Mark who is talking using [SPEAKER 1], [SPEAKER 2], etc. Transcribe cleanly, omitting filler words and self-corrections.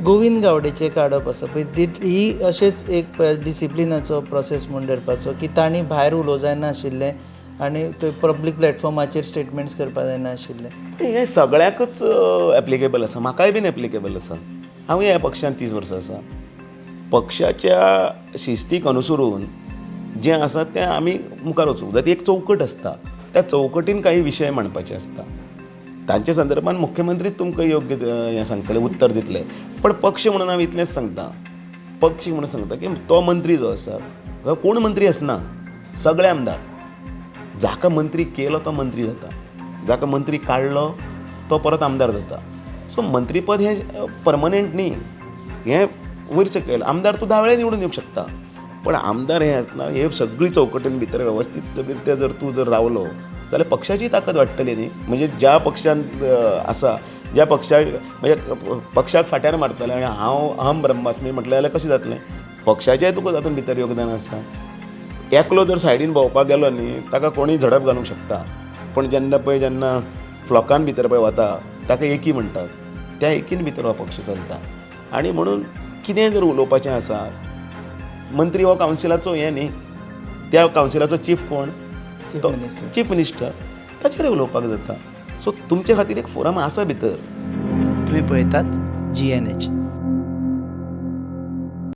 [SPEAKER 1] गोविंद गावडेचे काडप आसा पळय ही अशेंच एक डिसिप्लिनाचो प्रोसेस म्हणून धरपाचो की तांणी भायर उलोवं जायनाशिल्लें आनी थंय पब्लीक प्लॅटफॉर्माचेर स्टेटमेंट्स करपा जायनाशिल्लें.
[SPEAKER 2] हें सगळ्याकच एप्लिकेबल आसा, म्हाकाय बीन एप्लिकेबल आसा. हांवूय ह्या पक्षांत 30 वर्सां आसा. पक्षाच्या शिस्तीक अनुसरून जें आसा तें आमी मुखार वचूंक जाय. ती एक चौकट आसता, त्या चौकटीन काही विशय मांडपाचे आसता. तांच्या संदर्भान मुख्यमंत्रीच तुमकां योग्य हें सांगतले, उत्तर दितले. पण पक्ष म्हणून हांव इतलेंच सांगता, पक्ष म्हणून सांगता की तो मंत्री जो आसा, कोण मंत्री आसना, सगळे आमदार. जाका मंत्री केलो तो मंत्री जाता, जाका मंत्री काडलो तो परत आमदार जाता. सो मंत्रीपद हें परमनंट न्ही, हें वयर सकयल. आमदार तूं 10 वेळा निवडून येवंक शकता, पण आमदार हें आसना. हे सगळी चौकटीन भितर वेवस्थीत रित्या जर तूं रावलो जाल्यार पक्षाची ताकद वाडटली न्ही. म्हणजे ज्या पक्षांत आसा, ज्या पक्षाक म्हणजे पक्षाक फाट्यार मारतले आनी हांव अहम ब्रह्मास्मी म्हटलें जाल्यार कशें जातलें. पक्षाचेंय तुका तातूंत भितर योगदान आसा. एकलो जर सायडीन भोंवपाक गेलो न्ही, ताका कोणूय झडप घालूंक शकता. पण जेन्ना फ्लॉकान भितर पळय वता ताका एकी म्हणटात, त्या एकीन भितर हो पक्ष चलता. आनी म्हणून कितेंय जर उलोवपाचें आसा, मंत्री हो कावन्सिलाचो हें न्ही, त्या कावन्सिलाचो चीफ कोण, चीफ मिनिस्टर, ताचे कडेन उलोवपाक जाता. सो तुमचे खातीर एक फोरम आसा भितर.
[SPEAKER 1] तुम्ही पळयतात GNH.